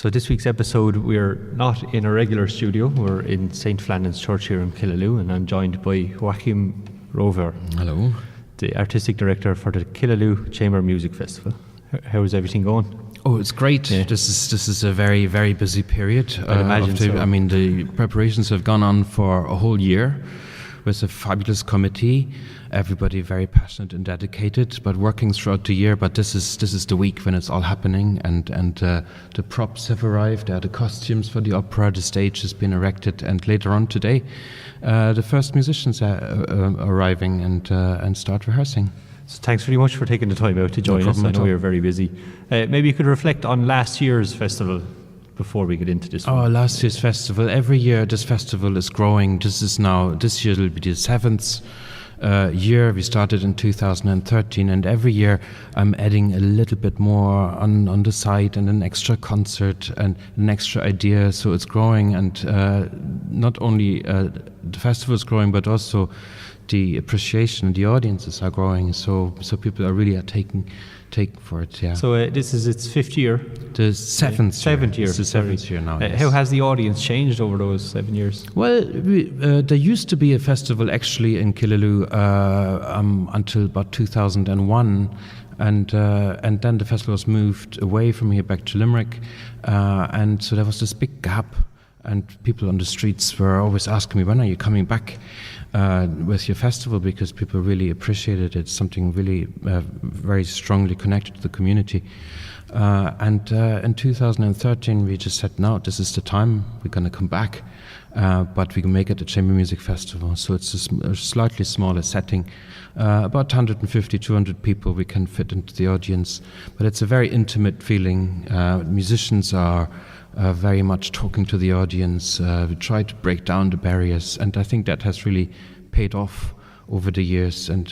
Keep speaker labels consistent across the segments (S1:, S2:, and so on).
S1: So this week's episode, we're not in a regular studio. We're in St. Flannan's Church here in Killaloe, and I'm joined by Joachim Roewer.
S2: Hello.
S1: The Artistic Director for the Killaloe Chamber Music Festival. How is everything going?
S2: Oh, it's great. Yeah. This is a very, very busy period.
S1: I imagine so.
S2: I mean, the preparations have gone on for a whole year with a fabulous committee. Everybody very passionate and dedicated, but working throughout the year. But this is the week when it's all happening, and the props have arrived. The costumes for the opera, the stage has been erected, and later on today, the first musicians are arriving and start rehearsing.
S1: So thanks very much for taking the time out to join us. I know we are very busy. Maybe you could reflect on last year's festival before we get into this one.
S2: Oh, last year's festival. Every year this festival is growing. This year will be the 7th year. We started in 2013, and every year I'm adding a little bit more on the side, and an extra concert and an extra idea. So it's growing, and not only the festival is growing, but also the appreciation, the audiences are growing. So people are really taking for it. Yeah.
S1: So this is its 5th year.
S2: The 7th year.
S1: It's the 7th
S2: year now. Yes.
S1: How has the audience changed over those 7 years?
S2: Well, there used to be a festival actually in Killaloe until about 2001, and then the festival was moved away from here back to Limerick, and so there was this big gap. And people on the streets were always asking me, when are you coming back with your festival? Because people really appreciated it. It's something really very strongly connected to the community. And in 2013, we just said, no, this is the time. We're going to come back. But we can make it a chamber music festival. So it's a slightly smaller setting. About 150, 200 people we can fit into the audience. But it's a very intimate feeling. Musicians are very much talking to the audience. We try to break down the barriers, and I think that has really paid off over the years, and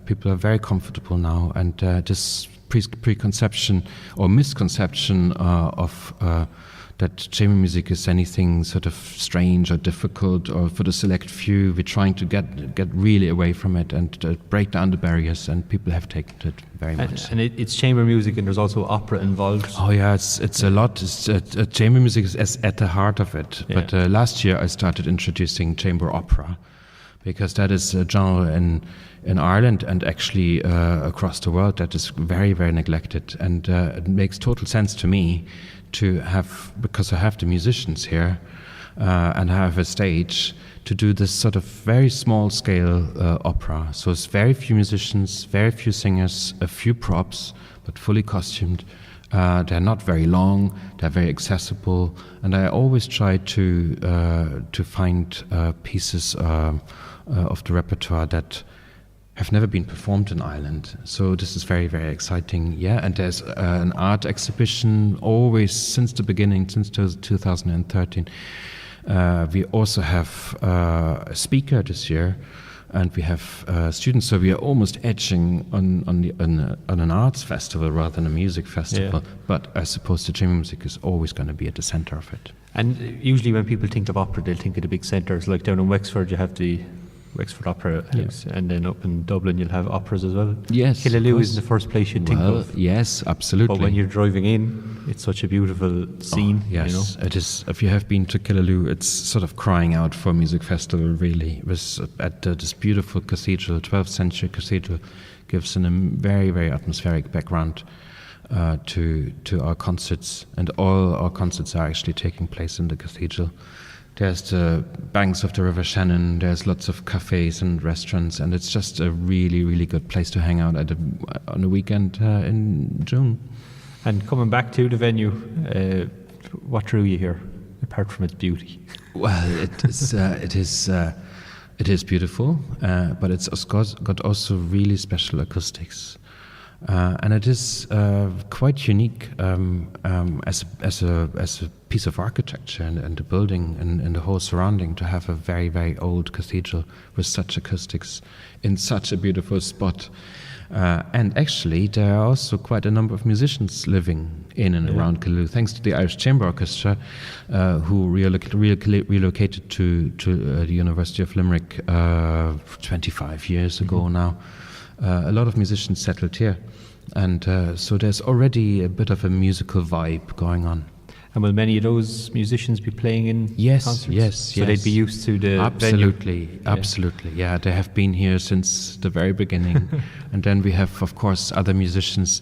S2: people are very comfortable now, and this preconception or misconception of that chamber music is anything sort of strange or difficult or for the select few, we're trying to get really away from it and break down the barriers, and people have taken it very much.
S1: And it's chamber music, and there's also opera involved.
S2: Oh yeah, it's a lot. Chamber music is at the heart of it. Yeah. But last year I started introducing chamber opera, because that is a genre in Ireland and actually across the world that is very, very neglected, and it makes total sense to me to have, because I have the musicians here and I have a stage, to do this sort of very small scale opera. So it's very few musicians, very few singers, a few props, but fully costumed. They're not very long, they're very accessible, and I always try to find pieces of the repertoire that have never been performed in Ireland. So this is very, very exciting. Yeah, and there's an art exhibition always since the beginning, since 2013. We also have a speaker this year, and we have students. So we are almost edging on an arts festival rather than a music festival. Yeah. But I suppose the chamber music is always going to be at the centre of it.
S1: And usually when people think of opera, they'll think of the big centres. Like down in Wexford, you have the Wexford Opera House, and then up in Dublin you'll have operas as well.
S2: Yes,
S1: Killaloe is the first place you'd think of.
S2: Yes, absolutely.
S1: But when you're driving in, it's such a beautiful scene.
S2: Oh, yes,
S1: you know?
S2: It is. If you have been to Killaloe, it's sort of crying out for a music festival. Really, it was at this beautiful cathedral, 12th century cathedral, gives a very, very atmospheric background to our concerts, and all our concerts are actually taking place in the cathedral. There's the banks of the River Shannon, there's lots of cafes and restaurants, and it's just a really, really good place to hang out on a weekend in June.
S1: And coming back to the venue, what drew you here, apart from its beauty?
S2: Well, it is beautiful, but it's got also really special acoustics. And it is quite unique as a piece of architecture and the building and the whole surrounding, to have a very, very old cathedral with such acoustics in such a beautiful spot. And actually, there are also quite a number of musicians living in and around Killaloe, thanks to the Irish Chamber Orchestra, who relocated to the University of Limerick 25 years ago now. A lot of musicians settled here, and so there's already a bit of a musical vibe going on.
S1: And will many of those musicians be playing in concerts?
S2: Yes.
S1: So they'd be used to the
S2: absolutely,
S1: venue.
S2: absolutely. Yeah, they have been here since the very beginning, and then we have, of course, other musicians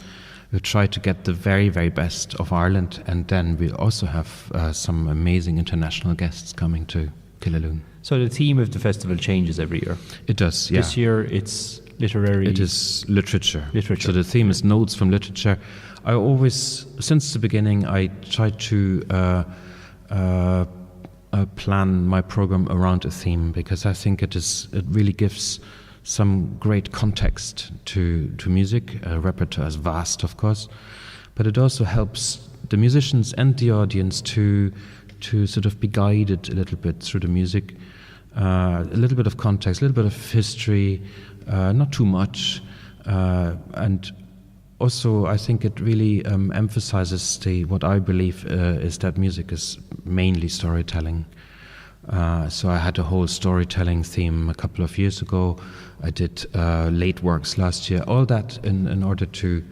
S2: who try to get the very, very best of Ireland, and then we also have some amazing international guests coming to Killaloe.
S1: So the theme of the festival changes every year.
S2: It does. Yeah.
S1: This year it's literary.
S2: It is literature.
S1: Literature.
S2: So the theme is notes from literature. I always, since the beginning, I try to plan my program around a theme, because I think it really gives some great context to music. Repertoire is vast, of course, but it also helps the musicians and the audience to sort of be guided a little bit through the music, a little bit of context, a little bit of history, not too much, and also I think it really emphasizes what I believe is that music is mainly storytelling. So I had a whole storytelling theme a couple of years ago. I did late works last year. All that in order to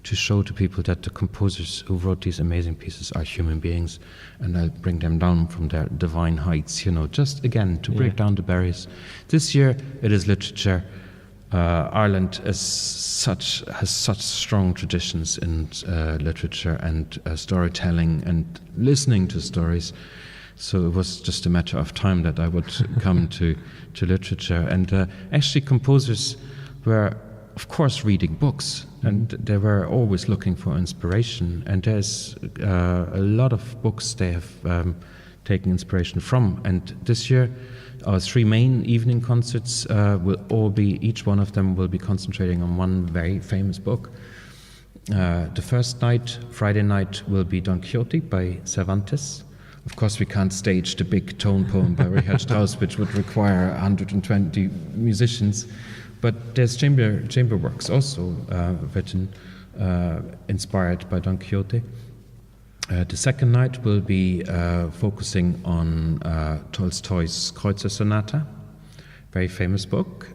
S2: show to people that the composers who wrote these amazing pieces are human beings, and I'll bring them down from their divine heights. Just again to break down the barriers. This year it is literature. Ireland has such strong traditions in literature and storytelling and listening to stories. So it was just a matter of time that I would come to literature. And actually composers were, of course, reading books, and they were always looking for inspiration. And there's a lot of books they have taken inspiration from. And this year, our 3 main evening concerts each one of them will be concentrating on one very famous book. The first night, Friday night, will be Don Quixote by Cervantes. Of course, we can't stage the big tone poem by Richard Strauss, which would require 120 musicians. But there's chamber works also written, inspired by Don Quixote. The second night will be focusing on Tolstoy's Kreutzer Sonata, very famous book,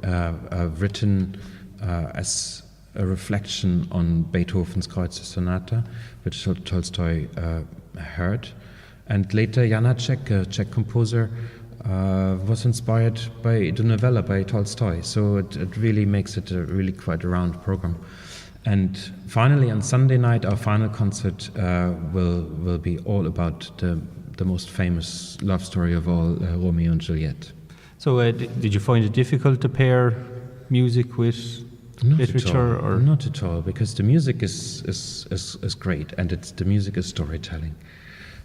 S2: written as a reflection on Beethoven's Kreutzer Sonata, which Tolstoy heard. And later, Janáček, a Czech composer, was inspired by the novella by Tolstoy. So it really makes it a really quite a round program. And finally, on Sunday night, our final concert will be all about the most famous love story of all, Romeo and Juliet.
S1: So did you find it difficult to pair music with literature? Or?
S2: Not at all, because the music is great, and the music is storytelling.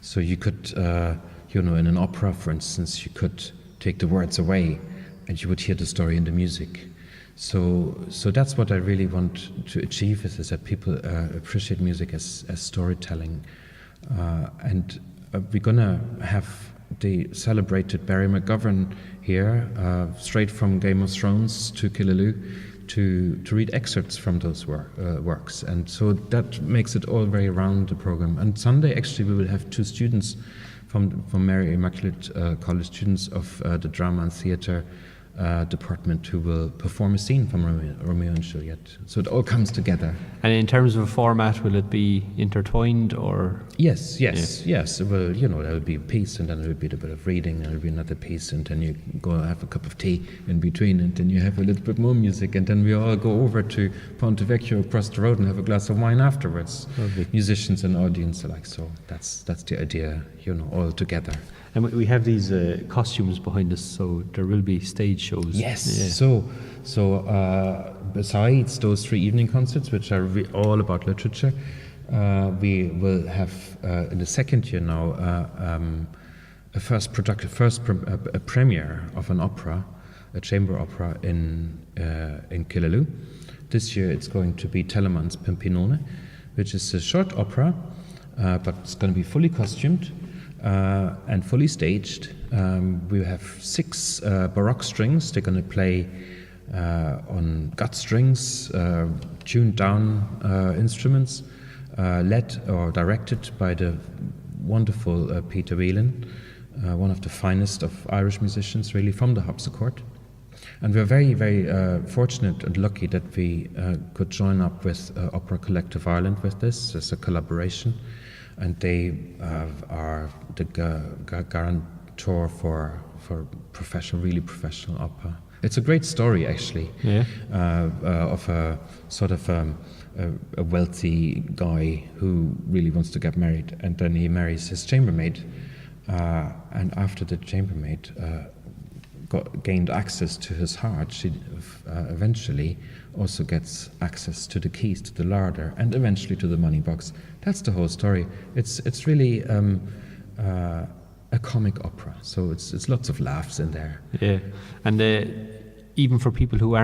S2: So you could, in an opera, for instance, you could take the words away and you would hear the story in the music. So that's what I really want to achieve, is that people appreciate music as storytelling. And we're going to have the celebrated Barry McGovern here, straight from Game of Thrones to Killaloe, to read excerpts from those works. And so that makes it all very round, the program. And Sunday, actually, we will have 2 students from Mary Immaculate College, students of the Drama and Theatre department, who will perform a scene from Romeo and Juliet. So it all comes together.
S1: And in terms of a format, will it be intertwined or?
S2: Yes. It will, there will be a piece, and then there will be a bit of reading, and there will be another piece, and then you go have a cup of tea in between, and then you have a little bit more music, and then we all go over to Ponte Vecchio across the road and have a glass of wine afterwards.
S1: Lovely.
S2: Musicians and audience alike. So that's the idea, all together.
S1: And we have these costumes behind us, so there will be stage shows.
S2: Yes. Yeah. So besides those 3 evening concerts, which are all about literature, we will have in the second year now a premiere of an opera, a chamber opera in Killaloe. This year it's going to be Telemann's Pimpinone, which is a short opera, but it's going to be fully costumed. And fully staged. We have 6 baroque strings. They're going to play on gut strings, tuned down instruments, led or directed by the wonderful Peter Whelan, one of the finest of Irish musicians, really, from the harpsichord. And we're very, very fortunate and lucky that we could join up with Opera Collective Ireland with this as a collaboration. and they are the guarantor for really professional opera. It's a great story, actually, of a sort of a wealthy guy who really wants to get married, and then he marries his chambermaid, and after the chambermaid gained access to his heart, she eventually also gets access to the keys to the larder and eventually to the money box. That's the whole story. It's really a comic opera, so it's lots of laughs in there.
S1: Yeah, and even for people who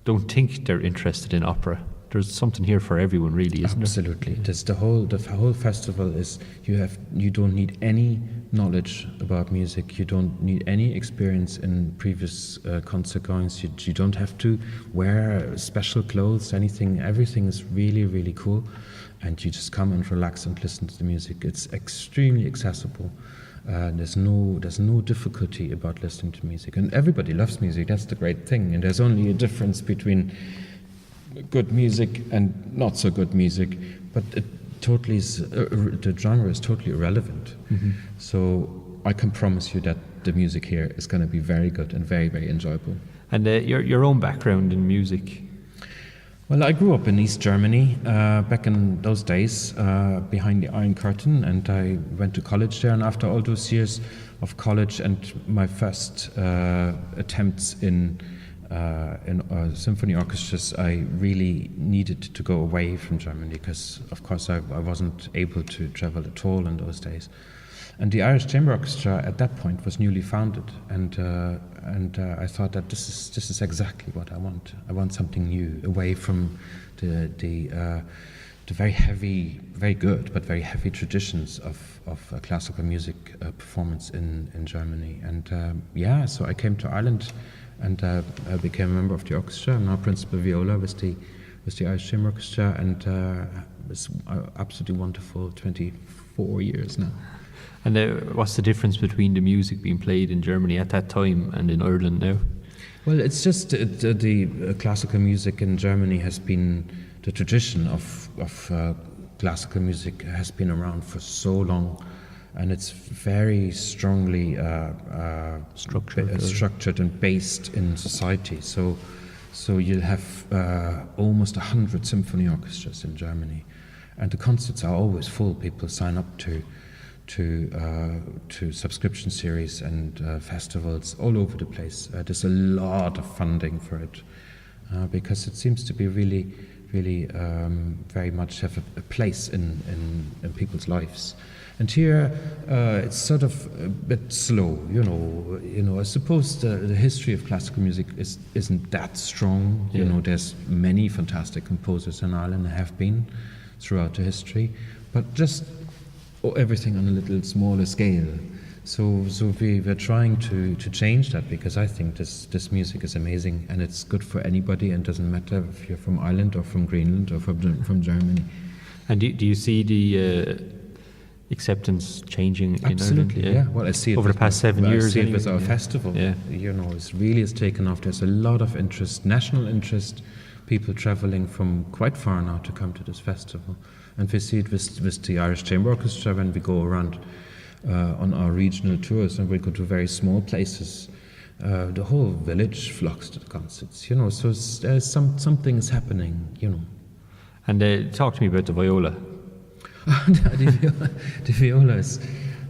S1: don't think they're interested in opera, there's something here for everyone, really, isn't
S2: Absolutely. The whole festival is you don't need any knowledge about music. You don't need any experience in previous concert goings. You don't have to wear special clothes, anything. Everything is really, really cool, and you just come and relax and listen to the music. It's extremely accessible. There's no difficulty about listening to music, and everybody loves music. That's the great thing. And there's only a difference between good music and not so good music, but it totally is, the genre is totally irrelevant. Mm-hmm. So I can promise you that the music here is going to be very good and very, very enjoyable.
S1: And your own background in music?
S2: Well, I grew up in East Germany back in those days, behind the Iron Curtain, and I went to college there. And after all those years of college and my first attempts in symphony orchestras, I really needed to go away from Germany because, of course, I wasn't able to travel at all in those days. And the Irish Chamber Orchestra at that point was newly founded, and I thought that this is exactly what I want. I want something new, away from the very heavy, very good, but very heavy traditions of classical music performance in Germany. And so I came to Ireland. And I became a member of the orchestra. I'm now principal viola with the Irish Chamber Orchestra, and it's absolutely wonderful. 24 years now.
S1: And what's the difference between the music being played in Germany at that time and in Ireland now?
S2: Well, it's just the classical music in Germany has been, the tradition of classical music has been around for so long. And it's very strongly structured and based in society. So you'll have almost 100 symphony orchestras in Germany, and the concerts are always full. People sign up to subscription series and festivals all over the place. There's a lot of funding for it because it seems to be really very much have a place in people's lives. And here, it's sort of a bit slow, you know. I suppose the history of classical music isn't that strong. You know, there's many fantastic composers in Ireland, there have been throughout the history, but just everything on a little smaller scale. So we're trying to change that, because I think this music is amazing and it's good for anybody, and doesn't matter if you're from Ireland or from Greenland or from Germany.
S1: And do you see the acceptance changing in
S2: Absolutely,
S1: Ireland?
S2: yeah. Well, I see it
S1: over the past 7 years.
S2: I see it with our festival.
S1: Yeah.
S2: You know, it's taken off. There's a lot of interest, national interest, people traveling from quite far now to come to this festival. And we see it with the Irish Chamber Orchestra when we go around on our regional tours, and we go to very small places. The whole village flocks to the concerts, you know, so there's something is happening, you know.
S1: And talk to me about the viola.
S2: The viola is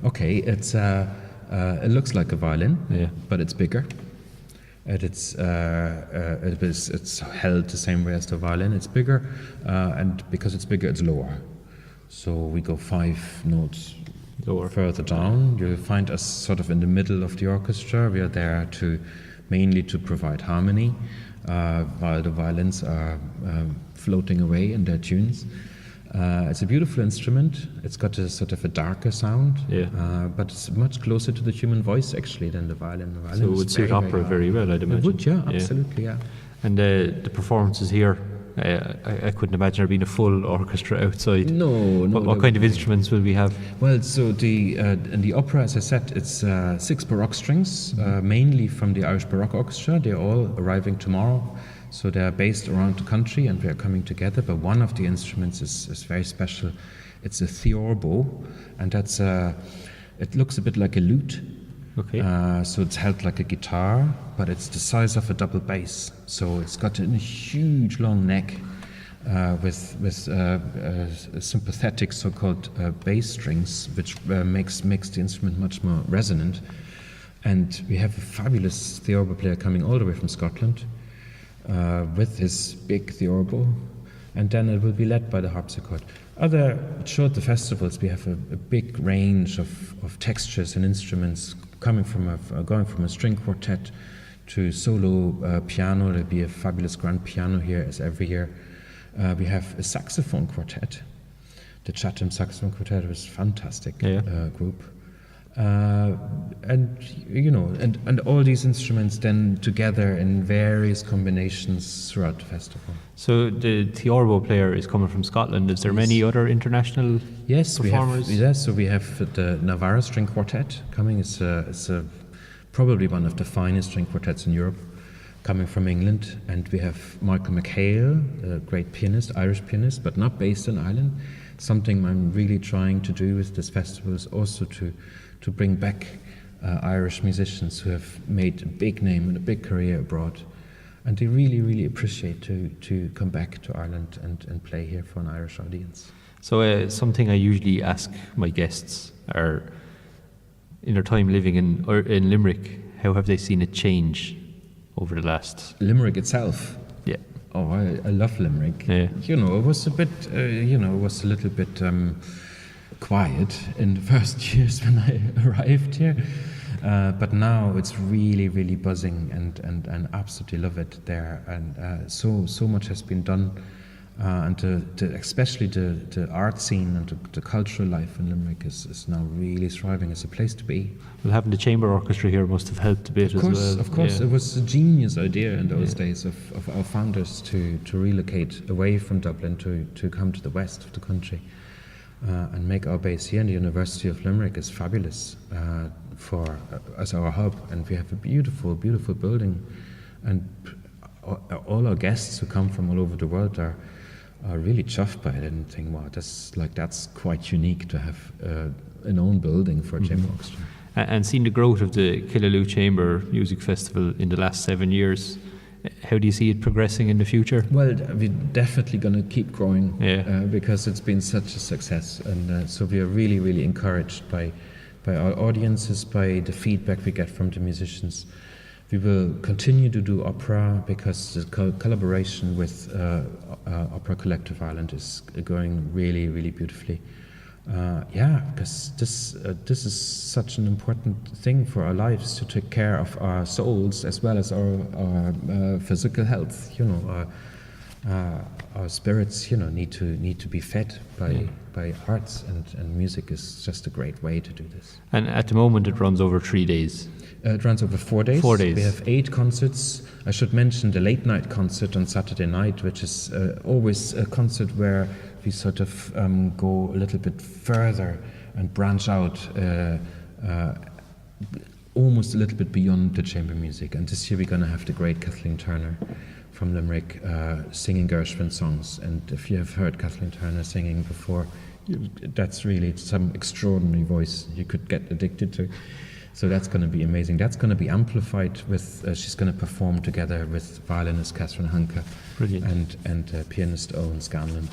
S2: okay. It's it looks like a violin, but it's bigger. It's held the same way as the violin. It's bigger, and because it's bigger, it's lower. So we go 5 notes lower, further down. You'll find us sort of in the middle of the orchestra. We are there mainly to provide harmony, while the violins are floating away in their tunes. It's a beautiful instrument. It's got a sort of a darker sound, but it's much closer to the human voice actually than the violin.
S1: So it would suit opera very well, I'd imagine.
S2: It would, yeah, absolutely, yeah.
S1: And the performances here, I couldn't imagine there being a full orchestra outside.
S2: No.
S1: What kind of instruments will we have?
S2: Well, so in the opera, as I said, it's 6 baroque strings, mainly from the Irish Baroque Orchestra. They're all arriving tomorrow. So they are based around the country and we are coming together, but one of the instruments is very special. It's a theorbo, and that's it looks a bit like a lute.
S1: Okay.
S2: So it's held like a guitar, but it's the size of a double bass. So it's got a huge long neck with sympathetic so-called bass strings, which makes the instrument much more resonant. And we have a fabulous theorbo player coming all the way from Scotland with his big theorbo, and then it will be led by the harpsichord. Throughout the festivals, we have a big range of textures and instruments going from a string quartet to solo piano. There'll be a fabulous grand piano here as every year. We have a saxophone quartet. The Chatham Saxophone Quartet was a fantastic group. And all these instruments then together in various combinations throughout the festival.
S1: So the theorbo player is coming from Scotland. Is there many other international performers?
S2: So we have the Navarra String Quartet coming. It's probably one of the finest string quartets in Europe, coming from England. And we have Michael McHale, a great pianist, Irish pianist, but not based in Ireland. Something I'm really trying to do with this festival is also to bring back Irish musicians who have made a big name and a big career abroad. And they really, really appreciate to come back to Ireland and play here for an Irish audience.
S1: So something I usually ask my guests are, in their time living in Limerick, how have they seen it change over the last...
S2: Limerick itself?
S1: Yeah.
S2: Oh, I love Limerick.
S1: Yeah.
S2: It was a bit, it was a little bit quiet in the first years when I arrived here. But now it's really, really buzzing and absolutely love it there. And so much has been done. And especially the art scene and the cultural life in Limerick is now really thriving. It's a place to be.
S1: Well, having the chamber orchestra here must have helped a bit as well.
S2: Of course. Yeah. It was a genius idea in those days of our founders to relocate away from Dublin to come to the west of the country and make our base here. And the University of Limerick is fabulous as our hub. And we have a beautiful, beautiful building. And all our guests who come from all over the world are really chuffed by it and think, wow, that's quite unique to have an own building for a chamber orchestra.
S1: And seeing the growth of the Killaloe Chamber Music Festival in the last 7 years, how do you see it progressing in the future?
S2: Well, we're definitely going to keep growing because it's been such a success. And so we are really, really encouraged by our audiences, by the feedback we get from the musicians. We will continue to do opera because the collaboration with Opera Collective Ireland is going really, really beautifully. Because this is such an important thing for our lives, to take care of our souls as well as our physical health. Our spirits, need to be fed by arts, and music is just a great way to do this.
S1: And at the moment, it runs over 3 days.
S2: It runs over 4 days.
S1: 4 days.
S2: We have 8 concerts. I should mention the late night concert on Saturday night, which is always a concert where we sort of go a little bit further and branch out almost a little bit beyond the chamber music. And this year we're going to have the great Kathleen Turner from Limerick singing Gershwin songs. And if you have heard Kathleen Turner singing before, that's really some extraordinary voice you could get addicted to. So that's going to be amazing. That's going to be amplified with, she's going to perform together with violinist Catherine Hanke and pianist Owen Scanlon.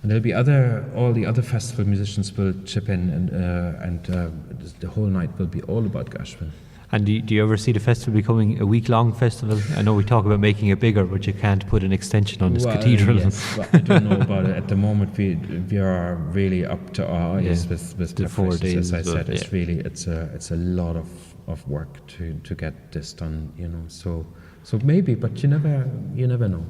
S2: And there'll be all the other festival musicians will chip in, and the whole night will be all about Gershwin.
S1: And do you ever see the festival becoming a week-long festival? I know we talk about making it bigger, but you can't put an extension on this cathedral.
S2: Yes, well, I don't know about it. At the moment, we are really up to our eyes with the 4 days. As I said, it's really it's a lot of work to get this done. So maybe, but you never know.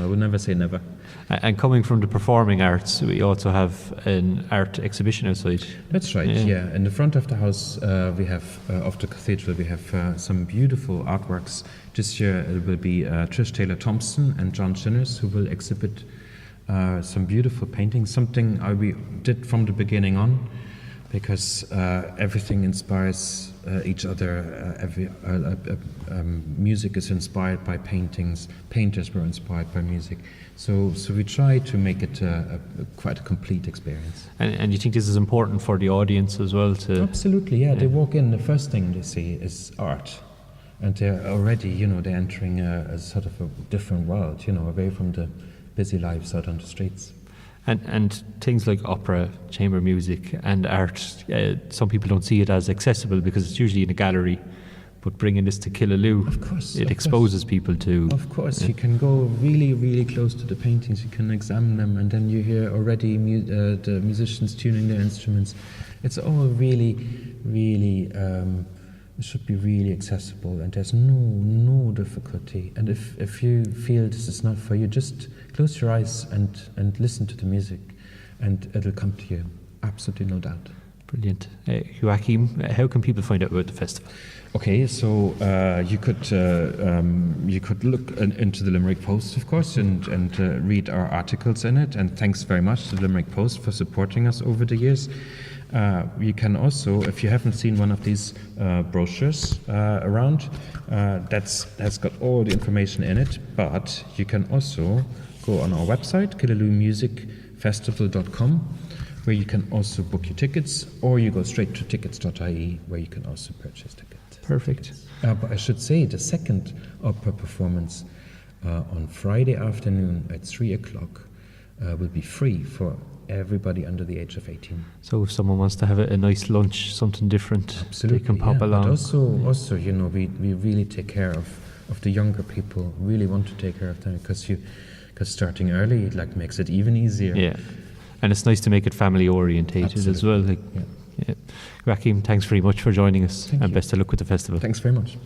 S2: I would never say never.
S1: And coming from the performing arts, we also have an art exhibition outside.
S2: That's right. Yeah. In the front of the house, we have of the cathedral, we have some beautiful artworks. This year it will be Trish Taylor Thompson and John Shinners who will exhibit some beautiful paintings. Something we did from the beginning on. because everything inspires each other. Music is inspired by paintings. Painters were inspired by music. So we try to make it quite a complete experience.
S1: And you think this is important for the audience as well?
S2: Absolutely, yeah. They walk in, the first thing they see is art. And they're already, they're entering a sort of a different world, away from the busy lives out on the streets.
S1: And things like opera, chamber music and art, some people don't see it as accessible because it's usually in a gallery. But bringing this to Killaloe,
S2: of course,
S1: it exposes people to...
S2: Of course, you can go really, really close to the paintings, you can examine them, and then you hear already the musicians tuning their instruments. It's all really, really... it should be really accessible, and there's no difficulty. And if you feel this is not for you, just close your eyes and listen to the music, and it'll come to you. Absolutely no doubt.
S1: Brilliant. Joachim, how can people find out about the festival?
S2: Okay, so you could look into the Limerick Post, of course, and read our articles in it. And thanks very much to the Limerick Post for supporting us over the years. You can also, if you haven't seen one of these brochures around, that's got all the information in it. But you can also go on our website, KillaloeMusicFestival.com, where you can also book your tickets, or you go straight to tickets.ie, where you can also purchase tickets.
S1: Perfect.
S2: But I should say the second opera performance on Friday afternoon at 3 o'clock will be free for everybody under the age of 18.
S1: So if someone wants to have a nice lunch, something different,
S2: absolutely,
S1: they can pop along.
S2: But also, we really take care of the younger people. Really want to take care of them because starting early makes it even easier.
S1: Yeah. And it's nice to make it family orientated as well. Yeah. Joachim, thanks very much for joining us.
S2: Thank you.
S1: Best of luck with the festival.
S2: Thanks very much.